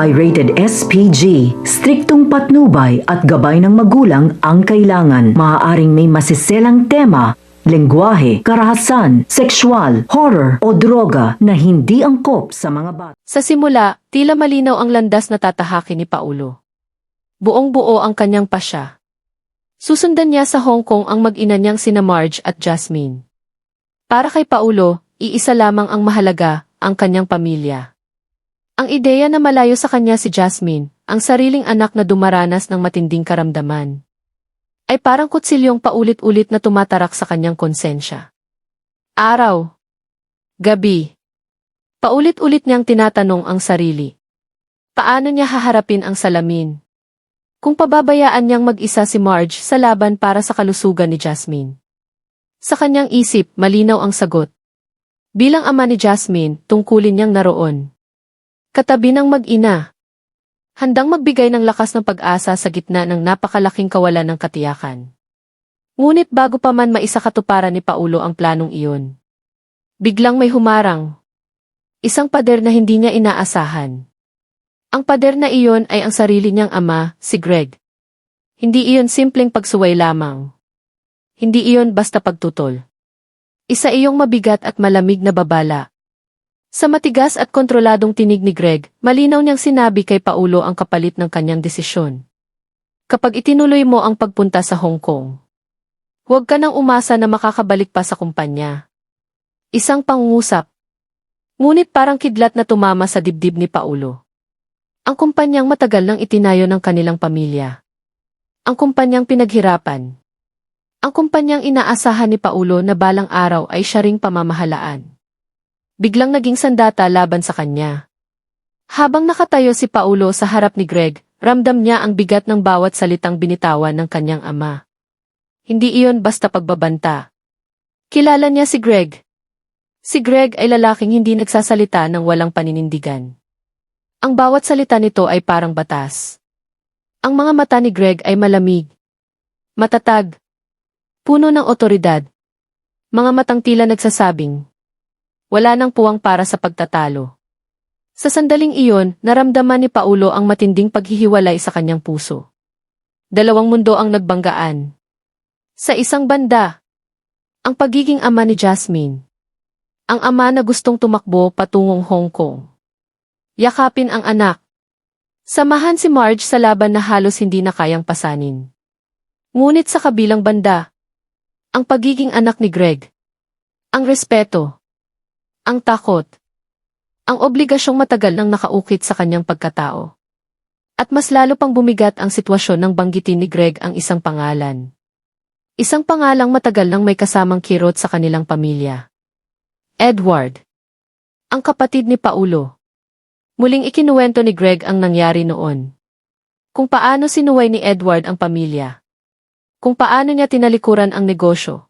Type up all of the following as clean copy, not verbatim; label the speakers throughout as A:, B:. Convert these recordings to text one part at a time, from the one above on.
A: ay rated SPG. Striktong patnubay at gabay ng magulang ang kailangan. Maaaring may masiselang tema, lengguwahe, karahasan, sexual, horror o droga na hindi angkop sa mga bata.
B: Sa simula, tila malinaw ang landas na tatahakin ni Paulo. Buong-buo ang kanyang pasya. Susundan niya sa Hong Kong ang mag-ina niyang sina Marge at Jasmine. Para kay Paulo, iisa lamang ang mahalaga, ang kanyang pamilya. Ang ideya na malayo sa kanya si Jasmine, ang sariling anak na dumaranas ng matinding karamdaman, ay parang kutsilyong paulit-ulit na tumatarak sa kanyang konsensya. Araw, gabi, paulit-ulit niyang tinatanong ang sarili. Paano niya haharapin ang salamin? Kung pababayaan niyang mag-isa si Marge sa laban para sa kalusugan ni Jasmine. Sa kanyang isip, malinaw ang sagot. Bilang ama ni Jasmine, tungkulin niyang naroon. Katabi ng mag-ina. Handang magbigay ng lakas ng pag-asa sa gitna ng napakalaking kawalan ng katiyakan. Ngunit bago pa man maisakatuparan ni Paulo ang planong iyon, biglang may humarang. Isang pader na hindi niya inaasahan. Ang pader na iyon ay ang sarili niyang ama, si Greg. Hindi iyon simpleng pagsuway lamang. Hindi iyon basta pagtutol. Isa iyong mabigat at malamig na babala. Sa matigas at kontroladong tinig ni Greg, malinaw niyang sinabi kay Paulo ang kapalit ng kanyang desisyon. Kapag itinuloy mo ang pagpunta sa Hong Kong, huwag ka nang umasa na makakabalik pa sa kumpanya. Isang pangungusap. Ngunit parang kidlat na tumama sa dibdib ni Paulo. Ang kumpanyang matagal nang itinayo ng kanilang pamilya. Ang kumpanyang pinaghirapan. Ang kumpanyang inaasahan ni Paulo na balang araw ay siya ring pamamahalaan. Biglang naging sandata laban sa kanya. Habang nakatayo si Paulo sa harap ni Greg, ramdam niya ang bigat ng bawat salitang binitawan ng kanyang ama. Hindi iyon basta pagbabanta. Kilala niya si Greg. Si Greg ay lalaking hindi nagsasalita ng walang paninindigan. Ang bawat salita nito ay parang batas. Ang mga mata ni Greg ay malamig, matatag, puno ng otoridad. Mga matang tila nagsasabing, wala nang puwang para sa pagtatalo. Sa sandaling iyon, naramdaman ni Paulo ang matinding paghihiwalay sa kanyang puso. Dalawang mundo ang nagbanggaan. Sa isang banda, ang pagiging ama ni Jasmine. Ang ama na gustong tumakbo patungong Hong Kong. Yakapin ang anak. Samahan si Marge sa laban na halos hindi na kayang pasanin. Ngunit sa kabilang banda, ang pagiging anak ni Greg. Ang respeto. Ang takot. Ang obligasyong matagal nang nakaukit sa kanyang pagkatao. At mas lalo pang bumigat ang sitwasyon nang banggitin ni Greg ang isang pangalan. Isang pangalang matagal nang may kasamang kirot sa kanilang pamilya. Edward. Ang kapatid ni Paulo. Muling ikinuwento ni Greg ang nangyari noon. Kung paano sinuway ni Edward ang pamilya. Kung paano niya tinalikuran ang negosyo.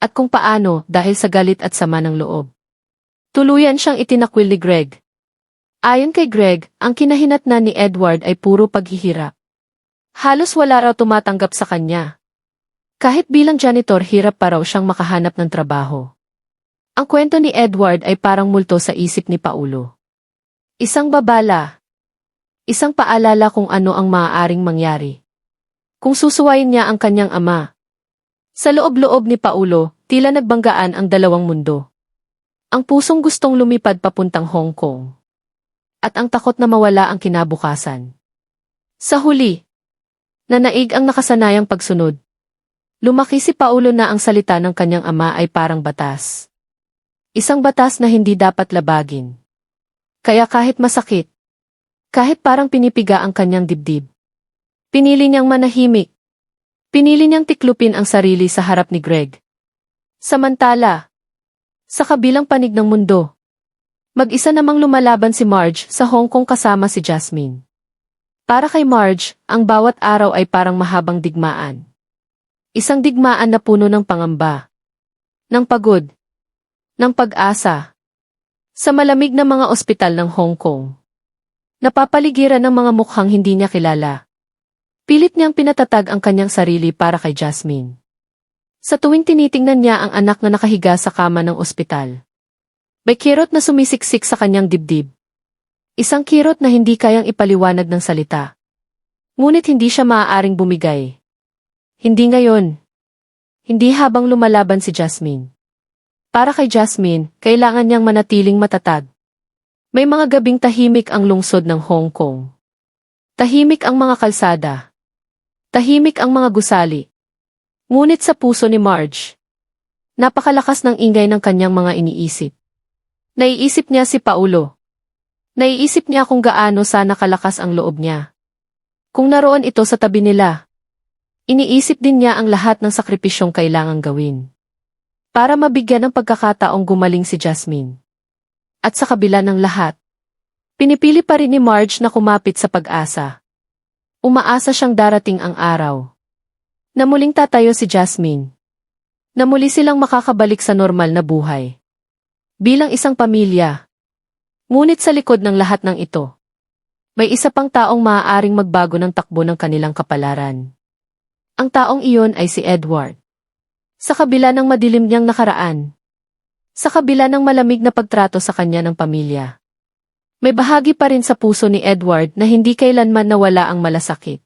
B: At kung paano, dahil sa galit at sama ng loob, tuluyan siyang itinakwil ni Greg. Ayon kay Greg, ang kinahinatnan ni Edward ay puro paghihirap. Halos wala raw tumatanggap sa kanya. Kahit bilang janitor, hirap pa raw siyang makahanap ng trabaho. Ang kwento ni Edward ay parang multo sa isip ni Paulo. Isang babala. Isang paalala kung ano ang maaaring mangyari. Kung susuwayin niya ang kanyang ama. Sa loob-loob ni Paulo, tila nagbanggaan ang dalawang mundo. Ang pusong gustong lumipad papuntang Hong Kong. At ang takot na mawala ang kinabukasan. Sa huli, nanaig ang nakasanayang pagsunod. Lumaki si Paulo na ang salita ng kanyang ama ay parang batas. Isang batas na hindi dapat labagin. Kaya kahit masakit, kahit parang pinipiga ang kanyang dibdib, pinili niyang manahimik. Pinili niyang tiklupin ang sarili sa harap ni Greg. Samantala, sa kabilang panig ng mundo, mag-isa namang lumalaban si Marge sa Hong Kong kasama si Jasmine. Para kay Marge, ang bawat araw ay parang mahabang digmaan. Isang digmaan na puno ng pangamba, ng pagod, ng pag-asa. Sa malamig na mga ospital ng Hong Kong, napapaligiran ng mga mukhang hindi niya kilala. Pilit niyang pinatatag ang kanyang sarili para kay Jasmine. Sa tuwing tinitingnan niya ang anak na nakahiga sa kama ng ospital, may kirot na sumisiksik sa kanyang dibdib. Isang kirot na hindi kayang ipaliwanag ng salita. Ngunit hindi siya maaaring bumigay. Hindi ngayon. Hindi habang lumalaban si Jasmine. Para kay Jasmine, kailangan niyang manatiling matatag. May mga gabing tahimik ang lungsod ng Hong Kong. Tahimik ang mga kalsada. Tahimik ang mga gusali. Ngunit sa puso ni Marge, napakalakas ng ingay ng kanyang mga iniisip. Naiisip niya si Paulo. Naiisip niya kung gaano sana kalakas ang loob niya. Kung naroon ito sa tabi nila, iniisip din niya ang lahat ng sakripisyong kailangang gawin para mabigyan ng pagkakataong gumaling si Jasmine. At sa kabila ng lahat, pinipili pa rin ni Marge na kumapit sa pag-asa. Umaasa siyang darating ang araw na muling tatayo si Jasmine, na muli silang makakabalik sa normal na buhay. Bilang isang pamilya. Ngunit sa likod ng lahat ng ito, may isa pang taong maaaring magbago ng takbo ng kanilang kapalaran. Ang taong iyon ay si Edward. Sa kabila ng madilim niyang nakaraan, sa kabila ng malamig na pagtrato sa kanya ng pamilya, may bahagi pa rin sa puso ni Edward na hindi kailanman nawala ang malasakit.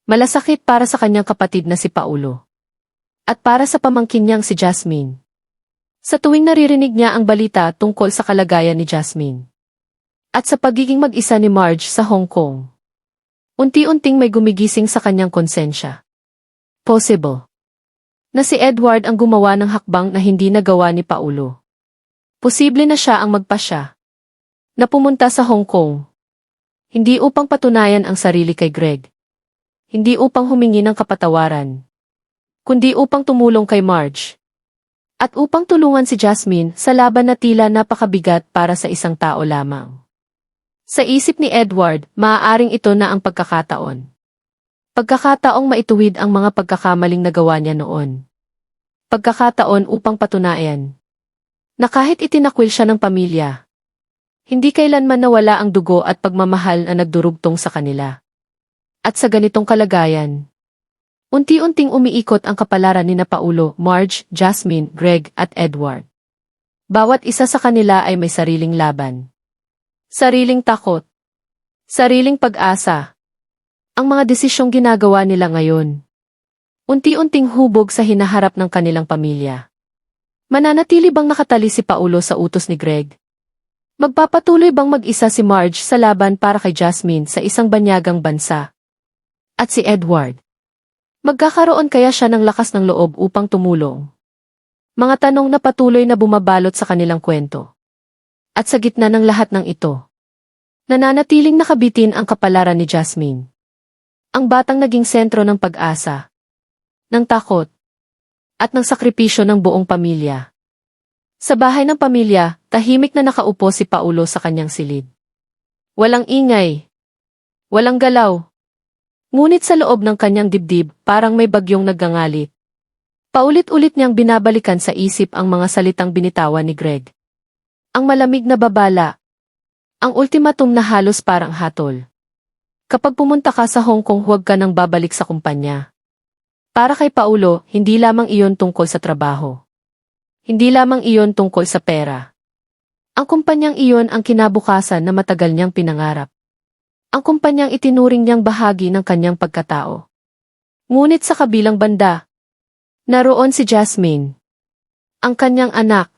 B: Malasakit para sa kanyang kapatid na si Paulo. At para sa pamangkin niyang si Jasmine. Sa tuwing naririnig niya ang balita tungkol sa kalagayan ni Jasmine. At sa pagiging mag-isa ni Marge sa Hong Kong. Unti-unting may gumigising sa kanyang konsensya. Possible. Na si Edward ang gumawa ng hakbang na hindi nagawa ni Paulo. Posible na siya ang magpasya. Na pumunta sa Hong Kong. Hindi upang patunayan ang sarili kay Greg. Hindi upang humingi ng kapatawaran. Kundi upang tumulong kay Marge. At upang tulungan si Jasmine sa laban na tila napakabigat para sa isang tao lamang. Sa isip ni Edward, maaaring ito na ang pagkakataon. Pagkakataong maituwid ang mga pagkakamaling nagawa niya noon. Pagkakataon upang patunayan na kahit itinakwil siya ng pamilya, hindi kailanman nawala ang dugo at pagmamahal na nagdurugtong sa kanila. At sa ganitong kalagayan, unti-unting umiikot ang kapalaran ni na Paulo, Marge, Jasmine, Greg at Edward. Bawat isa sa kanila ay may sariling laban. Sariling takot. Sariling pag-asa. Ang mga desisyong ginagawa nila ngayon. Unti-unting hubog sa hinaharap ng kanilang pamilya. Mananatili bang nakatali si Paulo sa utos ni Greg? Magpapatuloy bang mag-isa si Marge sa laban para kay Jasmine sa isang banyagang bansa? At si Edward? Magkakaroon kaya siya ng lakas ng loob upang tumulong? Mga tanong na patuloy na bumabalot sa kanilang kwento. At sa gitna ng lahat ng ito, nananatiling nakabitin ang kapalaran ni Jasmine. Ang batang naging sentro ng pag-asa, ng takot, at ng sakripisyo ng buong pamilya. Sa bahay ng pamilya, tahimik na nakaupo si Paulo sa kanyang silid. Walang ingay. Walang galaw. Ngunit sa loob ng kanyang dibdib, parang may bagyong naggangalit. Paulit-ulit niyang binabalikan sa isip ang mga salitang binitawan ni Greg. Ang malamig na babala. Ang ultimatum na halos parang hatol. Kapag pumunta ka sa Hong Kong, huwag ka nang babalik sa kumpanya. Para kay Paulo, hindi lamang iyon tungkol sa trabaho. Hindi lamang iyon tungkol sa pera. Ang kumpanyang iyon ang kinabukasan na matagal niyang pinangarap. Ang kumpanyang itinuring niyang bahagi ng kanyang pagkatao. Ngunit sa kabilang banda, naroon si Jasmine, ang kanyang anak.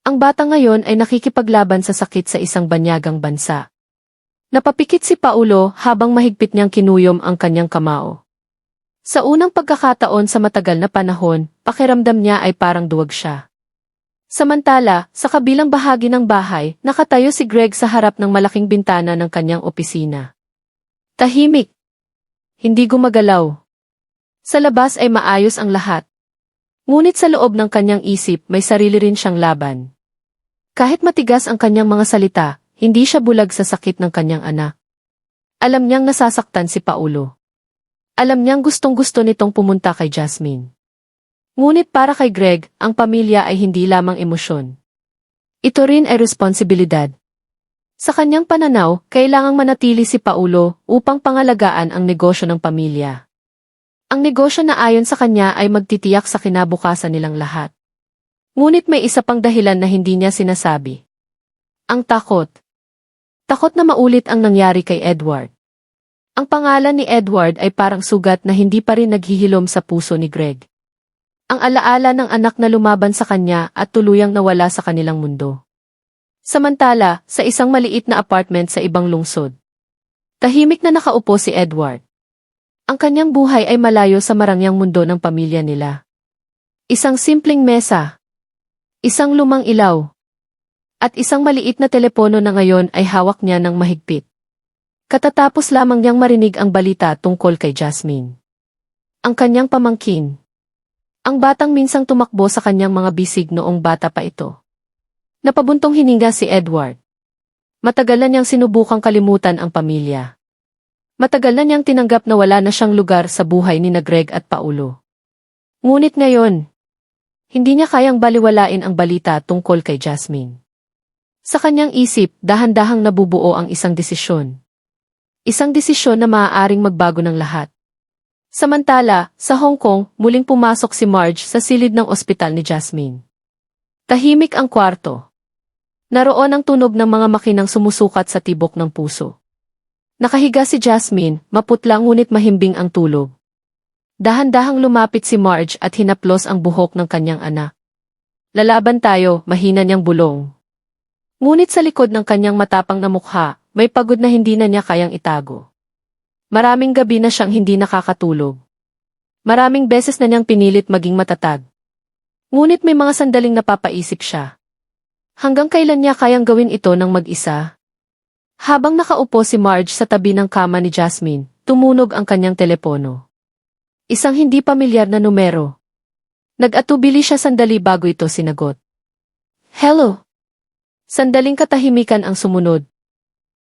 B: Ang bata ngayon ay nakikipaglaban sa sakit sa isang banyagang bansa. Napapikit si Paulo habang mahigpit niyang kinuyom ang kanyang kamao. Sa unang pagkakataon sa matagal na panahon, pakiramdam niya ay parang duwag siya. Samantala, sa kabilang bahagi ng bahay, nakatayo si Greg sa harap ng malaking bintana ng kanyang opisina. Tahimik. Hindi gumagalaw. Sa labas ay maayos ang lahat. Ngunit sa loob ng kanyang isip may sarili rin siyang laban. Kahit matigas ang kanyang mga salita, hindi siya bulag sa sakit ng kanyang anak. Alam niyang nasasaktan si Paulo. Alam niyang gustong-gusto nitong pumunta kay Jasmine. Ngunit para kay Greg, ang pamilya ay hindi lamang emosyon. Ito rin ay responsibilidad. Sa kanyang pananaw, kailangang manatili si Paulo upang pangalagaan ang negosyo ng pamilya. Ang negosyo na ayon sa kanya ay magtitiyak sa kinabukasan nilang lahat. Ngunit may isa pang dahilan na hindi niya sinasabi. Ang takot. Takot na maulit ang nangyari kay Edward. Ang pangalan ni Edward ay parang sugat na hindi pa rin naghihilom sa puso ni Greg. Ang alaala ng anak na lumaban sa kanya at tuluyang nawala sa kanilang mundo. Samantala, sa isang maliit na apartment sa ibang lungsod, tahimik na nakaupo si Edward. Ang kanyang buhay ay malayo sa marangyang mundo ng pamilya nila. Isang simpleng mesa, isang lumang ilaw, at isang maliit na telepono na ngayon ay hawak niya ng mahigpit. Katatapos lamang niyang marinig ang balita tungkol kay Jasmine. Ang kanyang pamangkin. Ang batang minsang tumakbo sa kanyang mga bisig noong bata pa ito. Napabuntong hininga si Edward. Matagal na niyang sinubukang kalimutan ang pamilya. Matagal na niyang tinanggap na wala na siyang lugar sa buhay ni Greg at Paulo. Ngunit ngayon, hindi niya kayang baliwalain ang balita tungkol kay Jasmine. Sa kanyang isip, dahan-dahang nabubuo ang isang desisyon. Isang desisyon na maaaring magbago ng lahat. Samantala, sa Hong Kong, muling pumasok si Marge sa silid ng ospital ni Jasmine. Tahimik ang kwarto. Naroon ang tunog ng mga makinang sumusukat sa tibok ng puso. Nakahiga si Jasmine, maputla ngunit mahimbing ang tulog. Dahan-dahang lumapit si Marge at hinaplos ang buhok ng kanyang anak. Lalaban tayo, mahina niyang bulong. Ngunit sa likod ng kanyang matapang na mukha, may pagod na hindi na niya kayang itago. Maraming gabi na siyang hindi nakakatulog. Maraming beses na niyang pinilit maging matatag. Ngunit may mga sandaling napapaisip siya. Hanggang kailan niya kayang gawin ito ng mag-isa? Habang nakaupo si Marge sa tabi ng kama ni Jasmine, tumunog ang kanyang telepono. Isang hindi pamilyar na numero. Nag-atubili siya sandali bago ito sinagot. Hello? Sandaling katahimikan ang sumunod.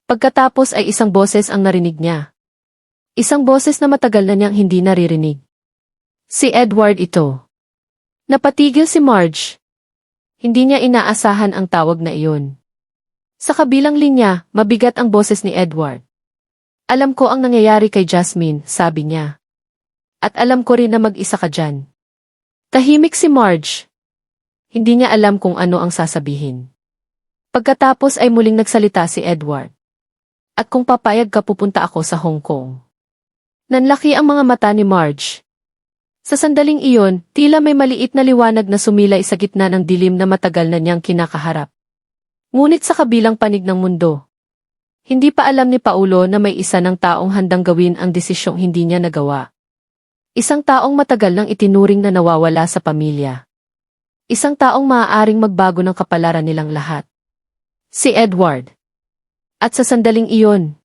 B: Pagkatapos ay isang boses ang narinig niya. Isang boses na matagal na niyang hindi naririnig. Si Edward ito. Napatigil si Marge. Hindi niya inaasahan ang tawag na iyon. Sa kabilang linya, mabigat ang boses ni Edward. Alam ko ang nangyayari kay Jasmine, sabi niya. At alam ko rin na mag-isa ka dyan. Tahimik si Marge. Hindi niya alam kung ano ang sasabihin. Pagkatapos ay muling nagsalita si Edward. At kung papayag ka pupunta ako sa Hong Kong. Nanlaki ang mga mata ni Marge. Sa sandaling iyon, tila may maliit na liwanag na sumilay sa gitna ng dilim na matagal na niyang kinakaharap. Ngunit sa kabilang panig ng mundo, hindi pa alam ni Paulo na may isa ng taong handang gawin ang desisyong hindi niya nagawa. Isang taong matagal nang itinuring na nawawala sa pamilya. Isang taong maaaring magbago ng kapalaran nilang lahat. Si Edward. At sa sandaling iyon,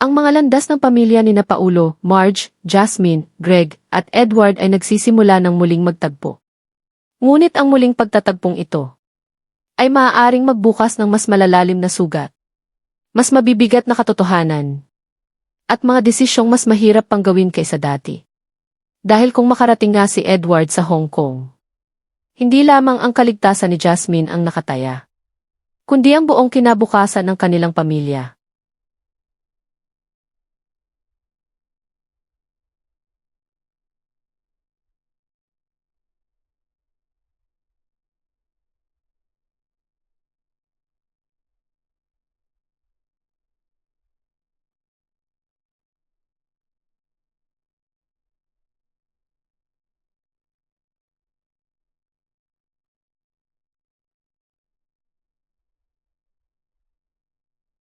B: ang mga landas ng pamilya ni na Paulo, Marge, Jasmine, Greg, at Edward ay nagsisimula ng muling magtagpo. Ngunit ang muling pagtatagpong ito ay maaaring magbukas ng mas malalalim na sugat, mas mabibigat na katotohanan, at mga desisyong mas mahirap pang gawin kaysa dati. Dahil kung makarating nga si Edward sa Hong Kong, hindi lamang ang kaligtasan ni Jasmine ang nakataya, kundi ang buong kinabukasan ng kanilang pamilya.